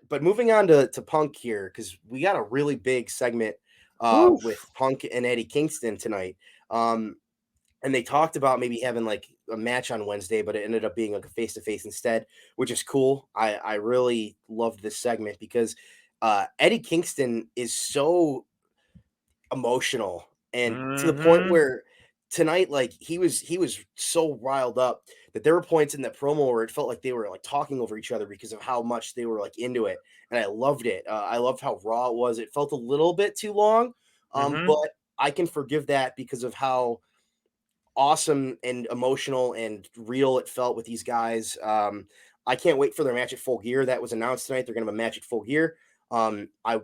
but moving on to Punk here, because we got a really big segment with Oof. Punk and Eddie Kingston tonight. And they talked about maybe having like a match on Wednesday, but it ended up being like a face to face instead, which is cool. I really loved this segment because Eddie Kingston is so emotional and to the point Mm-hmm. where tonight, like he was so riled up that there were points in that promo where it felt like they were like talking over each other because of how much they were like into it, and I loved it. I loved how raw it was. It felt a little bit too long, Mm-hmm. but I can forgive that because of how awesome and emotional and real it felt with these guys. I can't wait for their match at Full Gear that was announced tonight. They're going to have a match at Full Gear. Um, I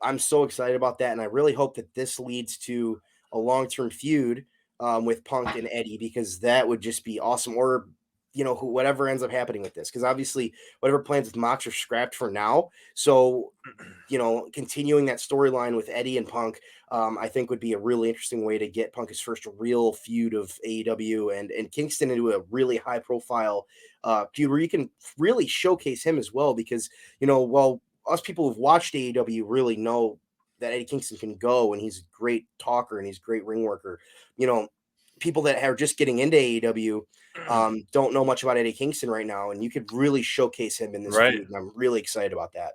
I'm so excited about that, and I really hope that this leads to a long term feud with Punk and Eddie because that would just be awesome. Or whatever ends up happening with this, because obviously whatever plans with Mox are scrapped for now. So continuing that storyline with Eddie and Punk, I think would be a really interesting way to get Punk his first real feud of AEW and Kingston into a really high profile feud where you can really showcase him as well. Because, while us people who've watched AEW really know that Eddie Kingston can go and he's a great talker and he's a great ring worker, people that are just getting into AEW don't know much about Eddie Kingston right now. And you could really showcase him in this Right. feud. And I'm really excited about that.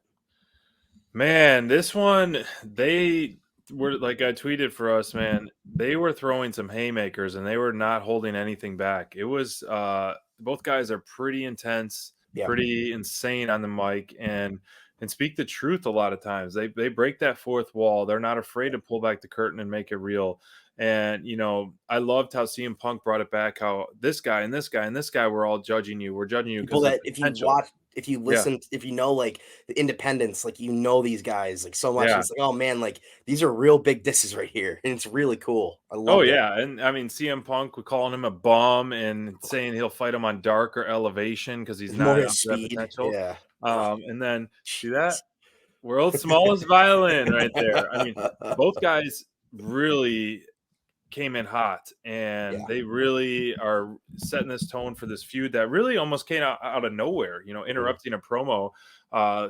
Man, this one, they were like I tweeted for us, man. They were throwing some haymakers and they were not holding anything back. It was both guys are pretty intense, Yeah. pretty insane on the mic and speak the truth a lot of times. They break that fourth wall. They're not afraid to pull back the curtain and make it real. And I loved how CM Punk brought it back, how this guy and this guy and this guy were all judging you. We're judging you People because of the that if you potential. watch, if you Yeah. listen, if like the independents, like these guys like so much, and Yeah. it's like, oh man, like these are real big disses right here, and it's really cool. I Oh loved it. yeah, and I mean CM Punk, we're calling him a bum and saying he'll fight him on Dark or Elevation because he's More not his up to that speed, potential. yeah. And then see that Jeez. world's smallest violin right there. I mean, both guys really came in hot, and Yeah, they really are setting this tone for this feud that really almost came out of nowhere. mhm, Interrupting a promo.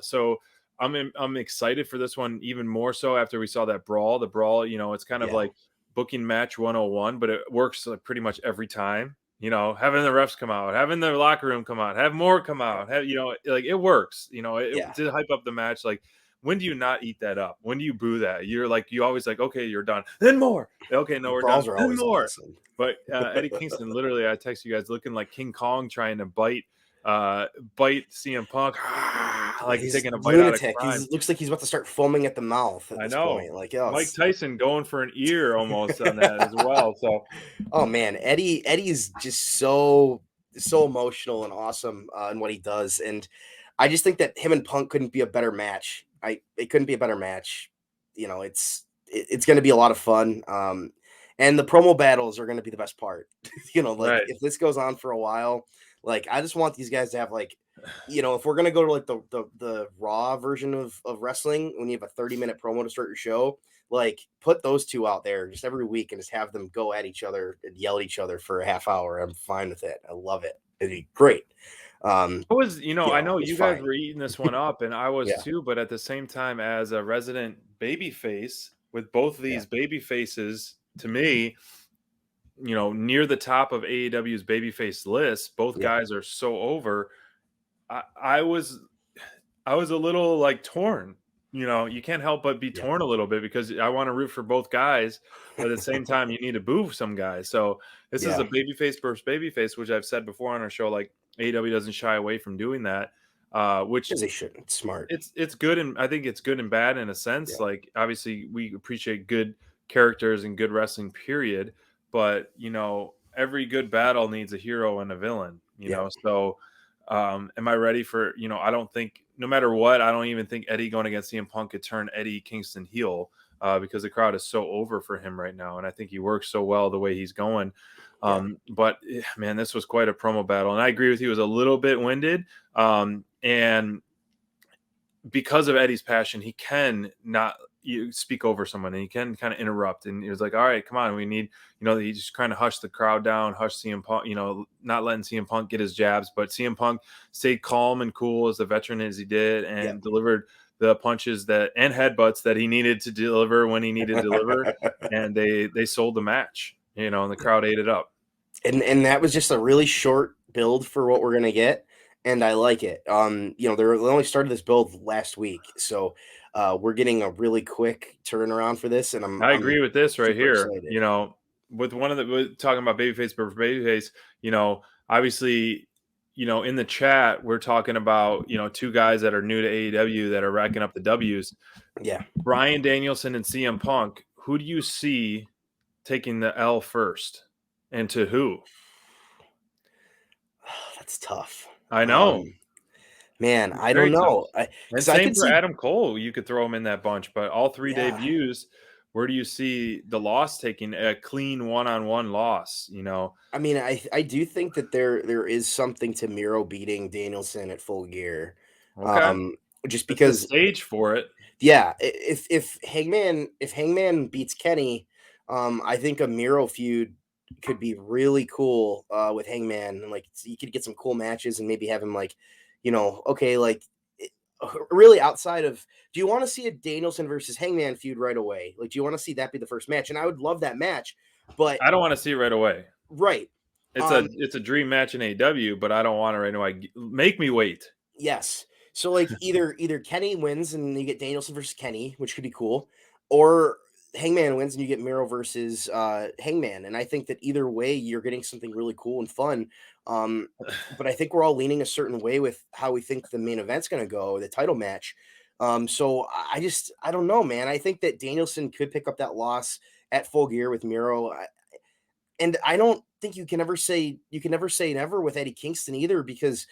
So I'm excited for this one even more so after we saw that brawl. The brawl, it's kind of yeah. like booking match 101, but it works like pretty much every time. Having the refs come out, having the locker room come out, have more come out, like it works. Yeah. To hype up the match. Like, when do you not eat that up? When do you boo that? You're like, you always like, okay, you're done. Then more. Okay, no, The we're done. brawls are Then always more. awesome. But Eddie Kingston, literally, I text you guys looking like King Kong trying to bite CM Punk, like he's He's taking a bite out of lunatic. He crime. looks like he's about to start foaming at the mouth at I this know. point. Like, oh, Mike Tyson going for an ear almost on that as well. So oh man, Eddie's just so emotional and awesome in what he does, and I just think that him and Punk couldn't be a better match. It couldn't be a better match. It's going to be a lot of fun. And the promo battles are going to be the best part. Like right. if this goes on for a while, like I just want these guys to have like, if we're gonna go to like the raw version of wrestling when you have a 30-minute promo to start your show, like put those two out there just every week and just have them go at each other and yell at each other for a half hour. I'm fine with it. I love it. It'd be great. I know It's you guys fine. were eating this one up, and I was Yeah, too, but at the same time, as a resident baby face with both of yeah, these baby faces, to me, near the top of AEW's babyface list, both yeah, guys are so over. I, I was I was a little like torn. You can't help but be yeah. torn a little bit because I want to root for both guys, but at the same time, you need to boo some guys. So this is a Yeah, babyface versus babyface, which I've said before on our show. Like, AEW doesn't shy away from doing that, which because they shouldn't. It's smart. it's good, and I think it's good and bad in a sense. Yeah, Like, obviously, we appreciate good characters and good wrestling, period. But every good battle needs a hero and a villain. yeah, So am I ready for? I don't think, no matter what, I don't even think Eddie going against CM Punk could turn Eddie Kingston heel, because the crowd is so over for him right now, and I think he works so well the way he's going. yeah, But man, this was quite a promo battle, and I agree with you. It was a little bit winded, and because of Eddie's passion, he can not you speak over someone and he can kind of interrupt. And he was like, all right, come on, we need, he just kind of hushed the crowd down, hushed CM Punk, not letting CM Punk get his jabs, but CM Punk stayed calm and cool as a veteran as he did, Yeah. and delivered the punches and headbutts that he needed to deliver when he needed to deliver. And they sold the match, and the crowd ate it up. And that was just a really short build for what we're gonna get, and I like it. They only started this build last week, so we're getting a really quick turnaround for this, and I I'm agree with this right super here. excited. With talking about babyface versus babyface, obviously, in the chat, we're talking about, two guys that are new to AEW that are racking up the W's. Yeah, Bryan Danielson and CM Punk. Who do you see taking the L first, and to who? that's tough. I know. Man, It's I don't very tough. know. And Because I same could for see, Adam Cole. You could throw him in that bunch, but all three yeah. debuts, where do you see the loss taking a clean one-on-one loss? I mean, I do think that there is something to Miro beating Danielson at Full Gear, Okay. um, just It's the because stage for it. yeah, if Hangman beats Kenny, I think a Miro feud could be really cool with Hangman, and like you could get some cool matches and maybe have him like, okay, like really outside of. Do you want to see a Danielson versus Hangman feud right away? Like, do you want to see that be the first match? And I would love that match, but I don't want to see it right away. right, It's a um, it's a dream match in AEW, but I don't want it right away. Make me wait. yes. So like either Kenny wins and you get Danielson versus Kenny, which could be cool, or Hangman wins and you get Miro versus Hangman. And I think that either way you're getting something really cool and fun. Um, but I think we're all leaning a certain way with how we think the main event's going to go, the title match. So I don't know, man. I think that Danielson could pick up that loss at Full Gear with Miro. And I don't think you can never say never with Eddie Kingston either because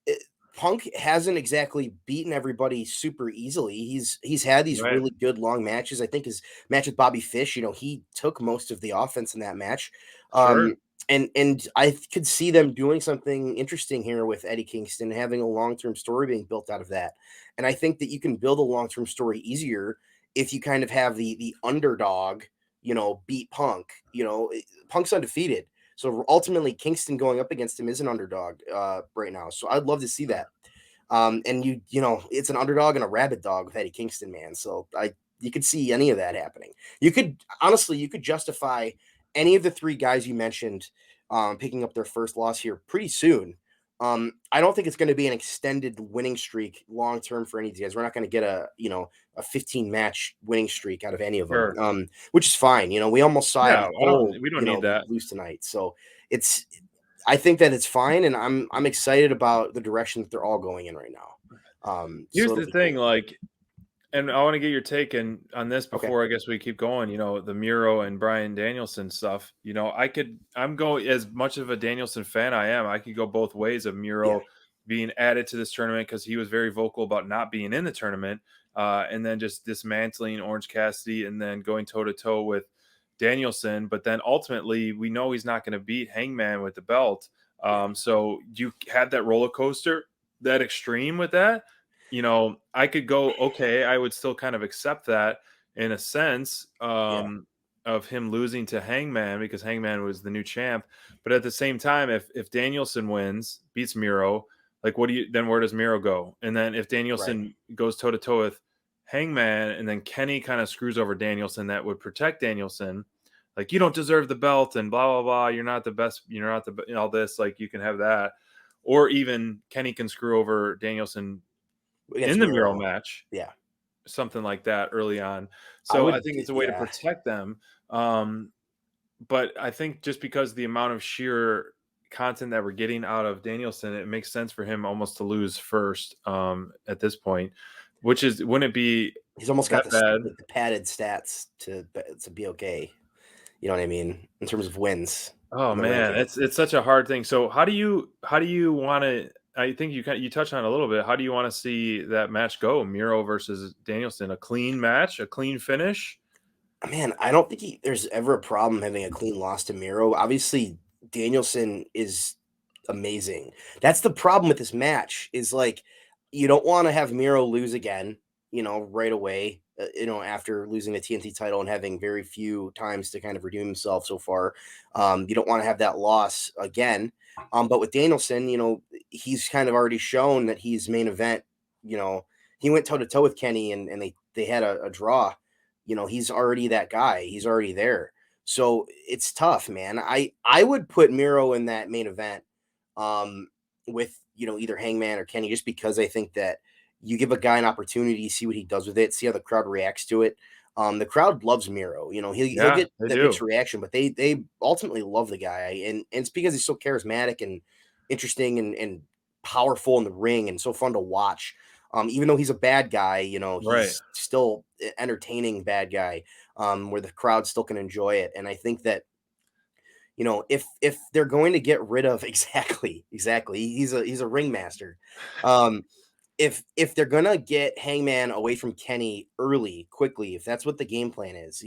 it, Punk hasn't exactly beaten everybody super easily. He's had these Right. really good long matches. I think his match with Bobby Fish, he took most of the offense in that match. Sure. And I could see them doing something interesting here with Eddie Kingston, having a long-term story being built out of that. And I think that you can build a long-term story easier if you kind of have the underdog, beat Punk. Punk's undefeated. So ultimately, Kingston going up against him is an underdog right now. So I'd love to see that. And it's an underdog and a rabid dog with Eddie Kingston, man. So you could see any of that happening. You could justify any of the three guys you mentioned picking up their first loss here pretty soon. I don't think it's going to be an extended winning streak long term for any of these guys. We're not going to get a 15 match winning streak out of any of them, Sure. which is fine. We almost saw Yeah. Adam Cole, We don't need that. lose tonight. So it's I think that it's fine, and I'm excited about the direction that they're all going in right now. So Here's it'll the be thing, cool. like, and I want to get your take on this Okay. before I guess we keep going. The Miro and Bryan Danielson stuff. I'm going, as much of a Danielson fan I am, I could go both ways of Yeah. Miro being added to this tournament because he was very vocal about not being in the tournament, and then just dismantling Orange Cassidy and then going toe to toe with Danielson. But then ultimately, we know he's not going to beat Hangman with the belt. Yeah. So you had that roller coaster, that extreme with that. I could go, okay, I would still kind of accept that in a sense, Yeah. of him losing to Hangman because Hangman was the new champ. But at the same time, if Danielson wins, beats Miro, like then where does Miro go? And then if Right. Danielson goes toe to toe with Hangman and then Kenny kind of screws over Danielson, that would protect Danielson. Like, you don't deserve the belt and blah, blah, blah. You're not the best. You're not all this, like, you can have that. Or even Kenny can screw over Danielson Against in the Miro Miro. match, Yeah. something like that early on. I So I would. think it's a way to Yeah. protect them. Um, but I think just because the amount of sheer content that we're getting out of Danielson, it makes sense for him almost to lose first, at this point, wouldn't it be He's almost got that bad? the padded stats to be okay. You know what I mean in terms of wins Oh in the man, ranking. it's such a hard thing. So how do you want to? I think you touched on it a little bit. How do you want to see that match go? Miro versus Danielson, a clean match, a clean finish? Man, I don't think there's ever a problem having a clean loss to Miro. Obviously, Danielson is amazing. That's the problem with this match is like you don't want to have Miro lose again, right away. after losing the TNT title and having very few times to kind of redeem himself so far. You don't want to have that loss again. But with Danielson, he's kind of already shown that he's main event. He went toe to toe with Kenny, and they had a draw. He's already that guy. He's already there. So it's tough, man. I would put Miro in that main event, with either Hangman or Kenny, just because I think that you give a guy an opportunity, see what he does with it, see how the crowd reacts to it. The crowd loves Miro. He'll Yeah, get they that do. mixed reaction, but they ultimately love the guy, and it's because he's so charismatic and interesting and powerful in the ring and so fun to watch. Even though he's a bad guy, Right. he's still entertaining bad guy, where the crowd still can enjoy it. And I think that if they're going to get rid of exactly, he's a ringmaster. Um, if they're gonna get Hangman away from Kenny early, quickly, if that's what the game plan is,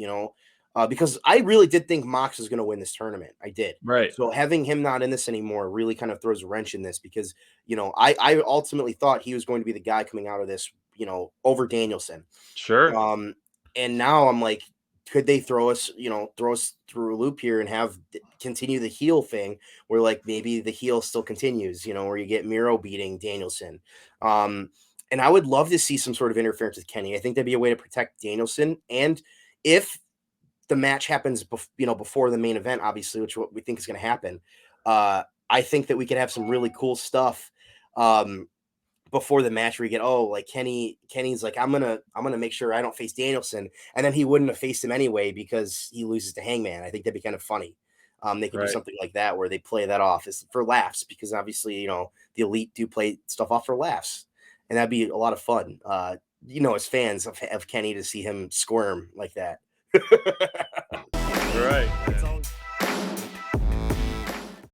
because I really did think Mox was gonna win this tournament. I did. Right. So having him not in this anymore really kind of throws a wrench in this because I ultimately thought he was going to be the guy coming out of this, over Danielson. Sure. Um, and now I'm like, could they throw us through a loop here and continue the heel thing where like maybe the heel still continues, where you get Miro beating Danielson. Um, and I would love to see some sort of interference with Kenny. I think that'd be a way to protect Danielson. And if the match happens, before the main event, obviously, which what we think is going to happen, I think that we could have some really cool stuff. Before the match where you get like Kenny's like I'm gonna make sure I don't face Danielson, and then he wouldn't have faced him anyway because he loses to Hangman. I think that'd be kind of funny. They could do Right. something like that where they play that off as for laughs because obviously the elite do play stuff off for laughs, and that'd be a lot of fun. As fans of Kenny to see him squirm like that. Right, It's man. always